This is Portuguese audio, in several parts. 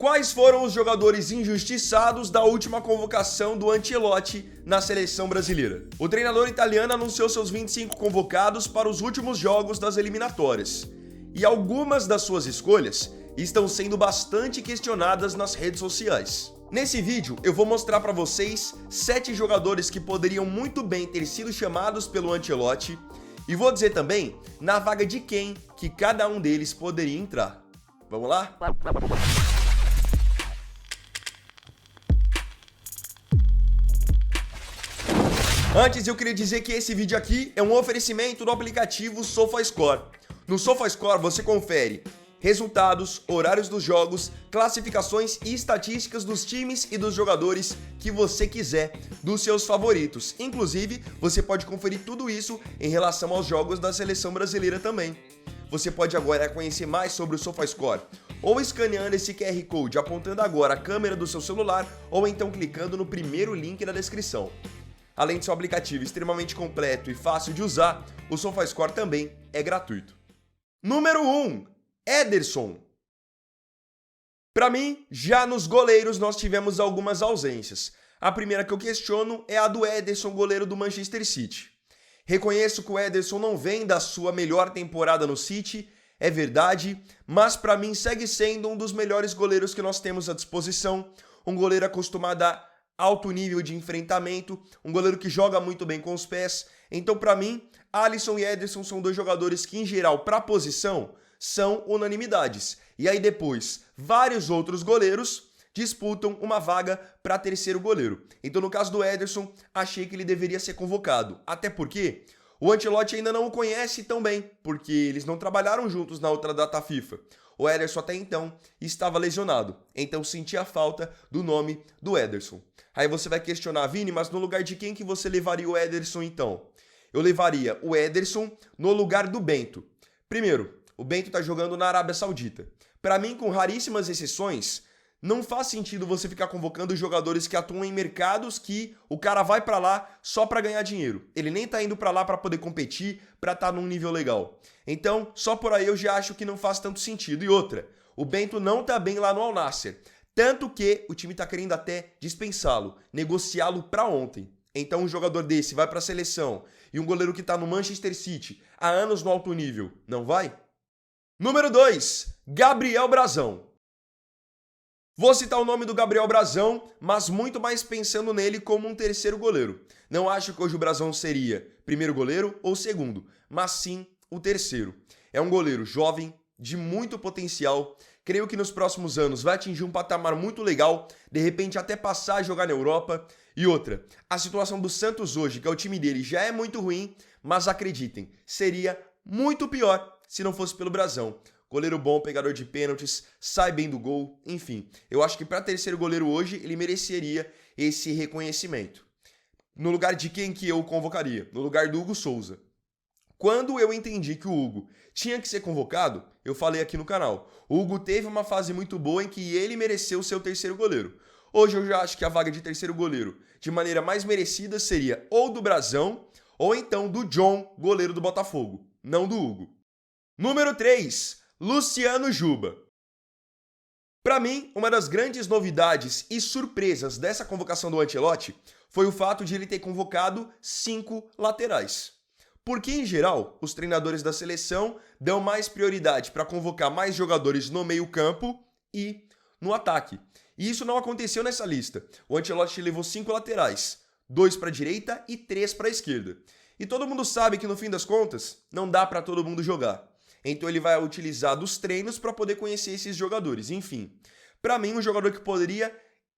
Quais foram os jogadores injustiçados da última convocação do Ancelotti na seleção brasileira? O treinador italiano anunciou seus 25 convocados para os últimos jogos das eliminatórias. E algumas das suas escolhas estão sendo bastante questionadas nas redes sociais. Nesse vídeo eu vou mostrar para vocês 7 jogadores que poderiam muito bem ter sido chamados pelo Ancelotti e vou dizer também na vaga de quem que cada um deles poderia entrar. Vamos lá? Antes eu queria dizer que esse vídeo aqui é um oferecimento do aplicativo SofaScore. No SofaScore você confere resultados, horários dos jogos, classificações e estatísticas dos times e dos jogadores que você quiser, dos seus favoritos. Inclusive, você pode conferir tudo isso em relação aos jogos da seleção brasileira também. Você pode agora conhecer mais sobre o SofaScore, ou escaneando esse QR Code, apontando agora a câmera do seu celular, ou então clicando no primeiro link na descrição. Além de ser um aplicativo extremamente completo e fácil de usar, o SofaScore também é gratuito. Número 1. Ederson. Para mim, já nos goleiros nós tivemos algumas ausências. A primeira que eu questiono é a do Ederson, goleiro do Manchester City. Reconheço que o Ederson não vem da sua melhor temporada no City, é verdade, mas para mim segue sendo um dos melhores goleiros que nós temos à disposição, um goleiro acostumado a alto nível de enfrentamento, um goleiro que joga muito bem com os pés. Então, para mim, Alisson e Ederson são dois jogadores que, em geral, para a posição, são unanimidades. E aí depois, vários outros goleiros disputam uma vaga para terceiro goleiro. Então, no caso do Ederson, achei que ele deveria ser convocado. Até porque o Ancelotti ainda não o conhece tão bem, porque eles não trabalharam juntos na outra data FIFA. O Ederson até então estava lesionado, então sentia a falta do nome do Ederson. Aí você vai questionar, Vini, mas no lugar de quem que você levaria o Ederson então? Eu levaria o Ederson no lugar do Bento. Primeiro, o Bento está jogando na Arábia Saudita. Para mim, com raríssimas exceções, não faz sentido você ficar convocando jogadores que atuam em mercados que o cara vai para lá só para ganhar dinheiro. Ele nem tá indo para lá para poder competir, para estar num nível legal. Então, só por aí eu já acho que não faz tanto sentido. E outra, o Bento não tá bem lá no Al Nassr. Tanto que o time tá querendo até dispensá-lo, negociá-lo para ontem. Então um jogador desse vai para a seleção e um goleiro que tá no Manchester City há anos no alto nível, não vai? Número 2, Gabriel Brazão. Vou citar o nome do Gabriel Brazão, mas muito mais pensando nele como um terceiro goleiro. Não acho que hoje o Brazão seria primeiro goleiro ou segundo, mas sim o terceiro. É um goleiro jovem, de muito potencial, creio que nos próximos anos vai atingir um patamar muito legal, de repente até passar a jogar na Europa. E outra, a situação do Santos hoje, que é o time dele, já é muito ruim, mas acreditem, seria muito pior se não fosse pelo Brazão. Goleiro bom, pegador de pênaltis, sai bem do gol, enfim. Eu acho que para terceiro goleiro hoje, ele mereceria esse reconhecimento. No lugar de quem que eu o convocaria? No lugar do Hugo Souza. Quando eu entendi que o Hugo tinha que ser convocado, eu falei aqui no canal. O Hugo teve uma fase muito boa em que ele mereceu ser o terceiro goleiro. Hoje eu já acho que a vaga de terceiro goleiro, de maneira mais merecida, seria ou do Brazão, ou então do John, goleiro do Botafogo, não do Hugo. Número 3. Luciano Juba. Para mim, uma das grandes novidades e surpresas dessa convocação do Ancelotti foi o fato de ele ter convocado 5 laterais. Porque, em geral, os treinadores da seleção dão mais prioridade para convocar mais jogadores no meio-campo e no ataque. E isso não aconteceu nessa lista. O Ancelotti levou 5 laterais, 2 para a direita e 3 para a esquerda. E todo mundo sabe que, no fim das contas, não dá para todo mundo jogar. Então ele vai utilizar dos treinos para poder conhecer esses jogadores. Enfim, para mim, um jogador que poderia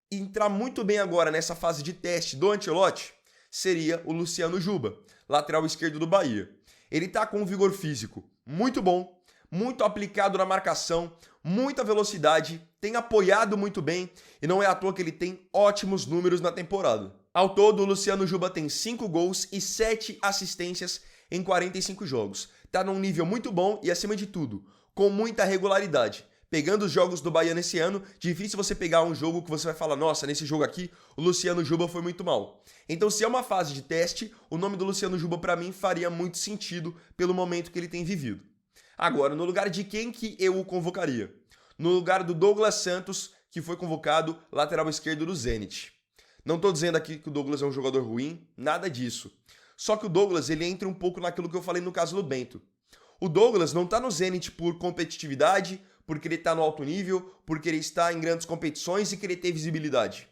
entrar muito bem agora nessa fase de teste do Ancelotti seria o Luciano Juba, lateral esquerdo do Bahia. Ele tá com um vigor físico muito bom, muito aplicado na marcação, muita velocidade, tem apoiado muito bem e não é à toa que ele tem ótimos números na temporada. Ao todo, o Luciano Juba tem 5 gols e 7 assistências em 45 jogos. Tá num nível muito bom e, acima de tudo, com muita regularidade. Pegando os jogos do Bahia nesse ano, difícil você pegar um jogo que você vai falar, nossa, nesse jogo aqui o Luciano Juba foi muito mal. Então, se é uma fase de teste, o nome do Luciano Juba para mim faria muito sentido pelo momento que ele tem vivido. Agora, no lugar de quem que eu o convocaria? No lugar do Douglas Santos, que foi convocado lateral esquerdo do Zenit. Não tô dizendo aqui que o Douglas é um jogador ruim, nada disso. Só que o Douglas, ele entra um pouco naquilo que eu falei no caso do Bento. O Douglas não tá no Zenit por competitividade, por querer estar no alto nível, por querer estar em grandes competições e querer ter visibilidade.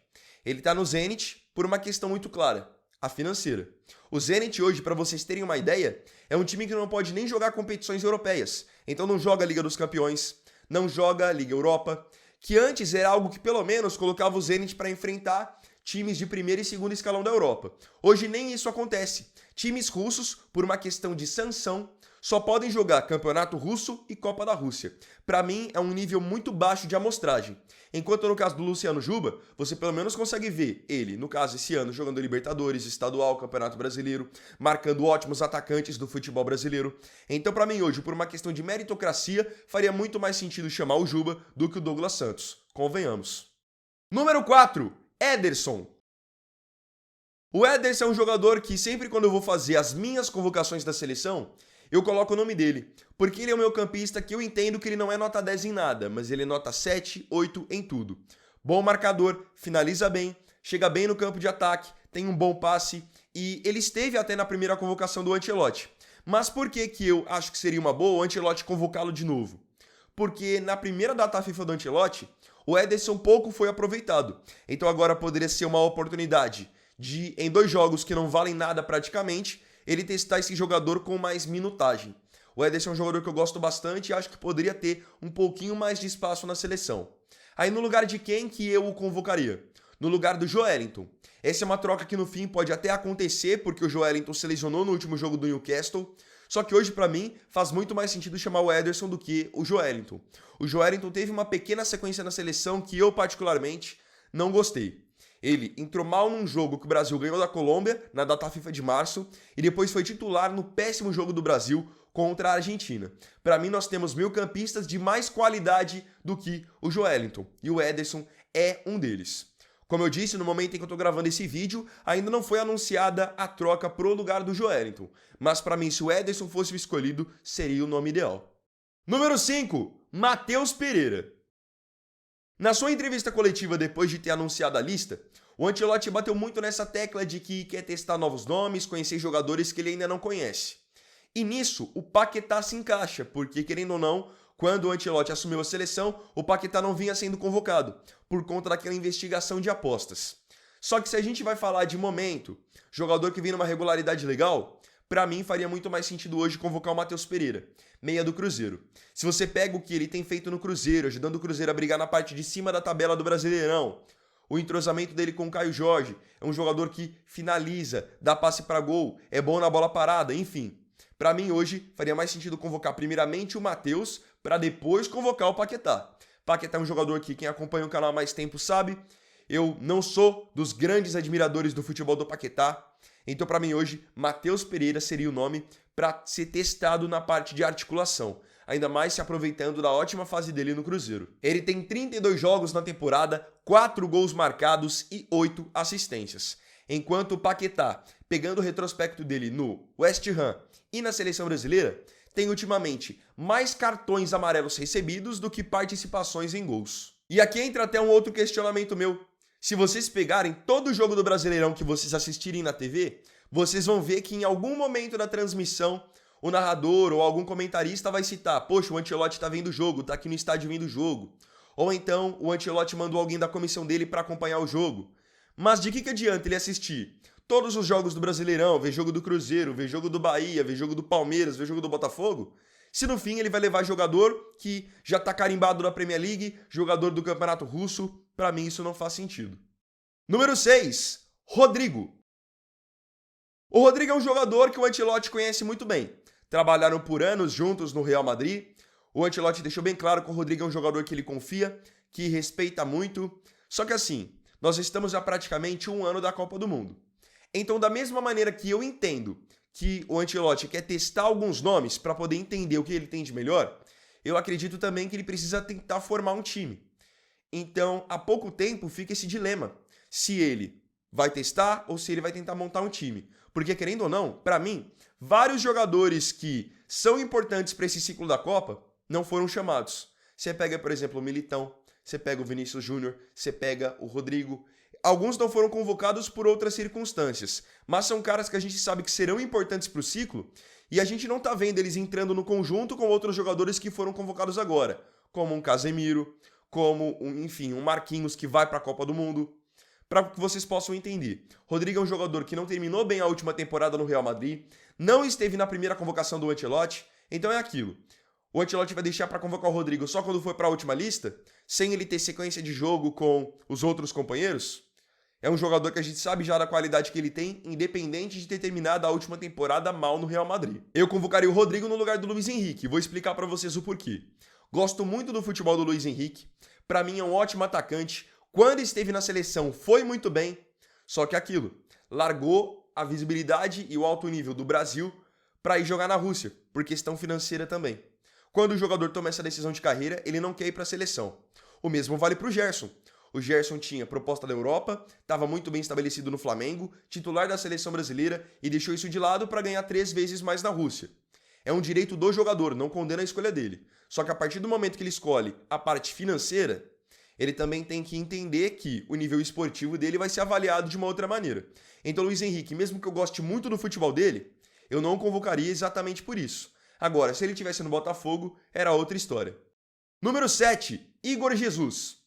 Ele tá no Zenit por uma questão muito clara, a financeira. O Zenit hoje, para vocês terem uma ideia, é um time que não pode nem jogar competições europeias. Então não joga a Liga dos Campeões, não joga a Liga Europa, que antes era algo que pelo menos colocava o Zenit para enfrentar times de primeiro e segundo escalão da Europa. Hoje nem isso acontece. Times russos, por uma questão de sanção, só podem jogar Campeonato Russo e Copa da Rússia. Para mim, é um nível muito baixo de amostragem. Enquanto no caso do Luciano Juba, você pelo menos consegue ver ele, no caso esse ano, jogando Libertadores, Estadual, Campeonato Brasileiro, marcando ótimos atacantes do futebol brasileiro. Então, para mim hoje, por uma questão de meritocracia, faria muito mais sentido chamar o Juba do que o Douglas Santos. Convenhamos. Número 4. Ederson. O Ederson é um jogador que sempre quando eu vou fazer as minhas convocações da seleção, eu coloco o nome dele, porque ele é o meu campista que eu entendo que ele não é nota 10 em nada, mas ele é nota 7, 8 em tudo. Bom marcador, finaliza bem, chega bem no campo de ataque, tem um bom passe e ele esteve até na primeira convocação do Ancelotti. Mas por que eu acho que seria uma boa o Ancelotti convocá-lo de novo? Porque na primeira data FIFA do Ancelotti, o Ederson pouco foi aproveitado. Então agora poderia ser uma oportunidade de, em 2 jogos que não valem nada praticamente, ele testar esse jogador com mais minutagem. O Ederson é um jogador que eu gosto bastante e acho que poderia ter um pouquinho mais de espaço na seleção. Aí no lugar de quem que eu o convocaria? No lugar do Joelinton. Essa é uma troca que no fim pode até acontecer, porque o Joelinton se lesionou no último jogo do Newcastle. Só que hoje, pra mim, faz muito mais sentido chamar o Ederson do que o Joelinton. O Joelinton teve uma pequena sequência na seleção que eu, particularmente, não gostei. Ele entrou mal num jogo que o Brasil ganhou da Colômbia, na data FIFA de março, e depois foi titular no péssimo jogo do Brasil contra a Argentina. Para mim, nós temos meio-campistas de mais qualidade do que o Joelinton, e o Ederson é um deles. Como eu disse, no momento em que eu estou gravando esse vídeo, ainda não foi anunciada a troca pro lugar do Joelinton, mas para mim, se o Ederson fosse o escolhido, seria o nome ideal. Número 5, Matheus Pereira. Na sua entrevista coletiva depois de ter anunciado a lista, o Ancelotti bateu muito nessa tecla de que quer testar novos nomes, conhecer jogadores que ele ainda não conhece. E nisso, o Paquetá se encaixa, porque querendo ou não, quando o Ancelotti assumiu a seleção, o Paquetá não vinha sendo convocado, por conta daquela investigação de apostas. Só que se a gente vai falar de momento, jogador que vem numa regularidade legal, pra mim faria muito mais sentido hoje convocar o Matheus Pereira, meia do Cruzeiro. Se você pega o que ele tem feito no Cruzeiro, ajudando o Cruzeiro a brigar na parte de cima da tabela do Brasileirão, o entrosamento dele com o Caio Jorge, é um jogador que finaliza, dá passe pra gol, é bom na bola parada, enfim. Pra mim hoje faria mais sentido convocar primeiramente o Matheus, pra depois convocar o Paquetá. Paquetá é um jogador que quem acompanha o canal há mais tempo sabe, eu não sou dos grandes admiradores do futebol do Paquetá, então pra mim hoje Matheus Pereira seria o nome para ser testado na parte de articulação, ainda mais se aproveitando da ótima fase dele no Cruzeiro. Ele tem 32 jogos na temporada, 4 gols marcados e 8 assistências. Enquanto o Paquetá, pegando o retrospecto dele no West Ham e na seleção brasileira, tem ultimamente mais cartões amarelos recebidos do que participações em gols. E aqui entra até um outro questionamento meu. Se vocês pegarem todo o jogo do Brasileirão que vocês assistirem na TV, vocês vão ver que em algum momento da transmissão, o narrador ou algum comentarista vai citar: poxa, o Ancelotti tá vendo o jogo, tá aqui no estádio vendo o jogo. Ou então, o Ancelotti mandou alguém da comissão dele para acompanhar o jogo. Mas de que adianta ele assistir todos os jogos do Brasileirão, ver jogo do Cruzeiro, ver jogo do Bahia, ver jogo do Palmeiras, ver jogo do Botafogo, se no fim ele vai levar jogador que já tá carimbado na Premier League, jogador do Campeonato Russo? Pra mim isso não faz sentido. Número 6, Rodrigo. O Rodrigo é um jogador que o Ancelotti conhece muito bem. Trabalharam por anos juntos no Real Madrid. O Ancelotti deixou bem claro que o Rodrigo é um jogador que ele confia, que respeita muito. Só que assim, nós estamos há praticamente um ano da Copa do Mundo. Então, da mesma maneira que eu entendo que o Ancelotti quer testar alguns nomes para poder entender o que ele tem de melhor, eu acredito também que ele precisa tentar formar um time. Então, há pouco tempo fica esse dilema. Se ele vai testar ou se ele vai tentar montar um time. Porque, querendo ou não, para mim, vários jogadores que são importantes para esse ciclo da Copa não foram chamados. Você pega, por exemplo, o Militão, você pega o Vinícius Júnior, você pega o Rodrigo. Alguns não foram convocados por outras circunstâncias, mas são caras que a gente sabe que serão importantes para o ciclo e a gente não tá vendo eles entrando no conjunto com outros jogadores que foram convocados agora, como um Casemiro, como, um Marquinhos que vai para a Copa do Mundo. Para que vocês possam entender, Rodrigo é um jogador que não terminou bem a última temporada no Real Madrid, não esteve na primeira convocação do Ancelotti, então é aquilo. O Ancelotti vai deixar para convocar o Rodrigo só quando for para a última lista, sem ele ter sequência de jogo com os outros companheiros? É um jogador que a gente sabe já da qualidade que ele tem, independente de ter terminado a última temporada mal no Real Madrid. Eu convocaria o Rodrigo no lugar do Luiz Henrique, vou explicar para vocês o porquê. Gosto muito do futebol do Luiz Henrique, para mim é um ótimo atacante, quando esteve na seleção foi muito bem, só que aquilo, largou a visibilidade e o alto nível do Brasil para ir jogar na Rússia, por questão financeira também. Quando o jogador toma essa decisão de carreira, ele não quer ir para a seleção. O mesmo vale para o Gerson. O Gerson tinha proposta da Europa, estava muito bem estabelecido no Flamengo, titular da seleção brasileira e deixou isso de lado para ganhar 3 vezes mais na Rússia. É um direito do jogador, não condena a escolha dele. Só que a partir do momento que ele escolhe a parte financeira, ele também tem que entender que o nível esportivo dele vai ser avaliado de uma outra maneira. Então, Luiz Henrique, mesmo que eu goste muito do futebol dele, eu não o convocaria exatamente por isso. Agora, se ele estivesse no Botafogo, era outra história. Número 7, Igor Jesus.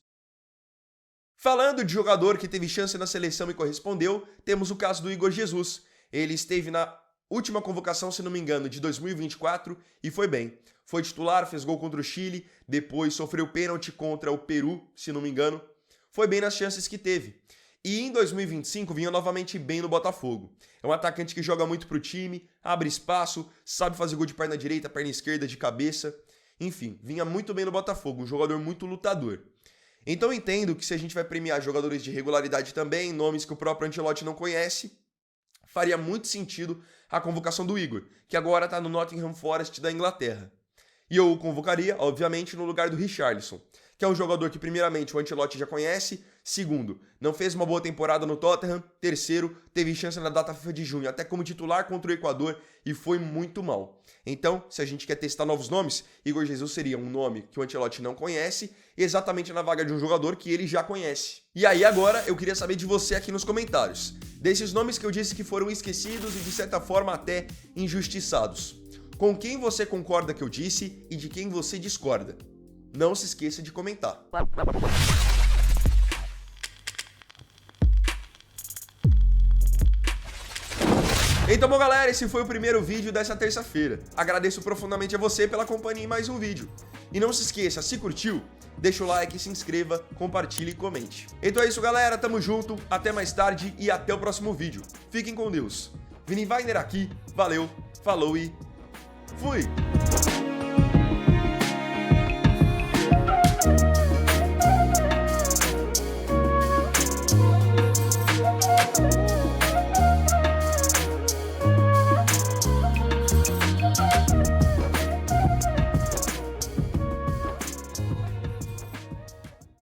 Falando de jogador que teve chance na seleção e correspondeu, temos o caso do Igor Jesus. Ele esteve na última convocação, se não me engano, de 2024 e foi bem. Foi titular, fez gol contra o Chile, depois sofreu pênalti contra o Peru, se não me engano. Foi bem nas chances que teve. E em 2025 vinha novamente bem no Botafogo. É um atacante que joga muito pro time, abre espaço, sabe fazer gol de perna direita, perna esquerda, de cabeça. Enfim, vinha muito bem no Botafogo, um jogador muito lutador. Então eu entendo que se a gente vai premiar jogadores de regularidade também, nomes que o próprio Ancelotti não conhece, faria muito sentido a convocação do Igor, que agora está no Nottingham Forest da Inglaterra. E eu o convocaria, obviamente, no lugar do Richarlison, que é um jogador que, primeiramente, o Ancelotti já conhece, segundo, não fez uma boa temporada no Tottenham, terceiro, teve chance na data FIFA de junho, até como titular contra o Equador, e foi muito mal. Então, se a gente quer testar novos nomes, Igor Jesus seria um nome que o Ancelotti não conhece, exatamente na vaga de um jogador que ele já conhece. E aí, agora, eu queria saber de você aqui nos comentários, desses nomes que eu disse que foram esquecidos e, de certa forma, até injustiçados. Com quem você concorda que eu disse e de quem você discorda? Não se esqueça de comentar. Então, bom, galera, esse foi o primeiro vídeo dessa terça-feira. Agradeço profundamente a você pela companhia em mais um vídeo. E não se esqueça, se curtiu, deixa o like, se inscreva, compartilhe e comente. Então é isso, galera, tamo junto, até mais tarde e até o próximo vídeo. Fiquem com Deus. Vini Weiner aqui, valeu, falou e fui!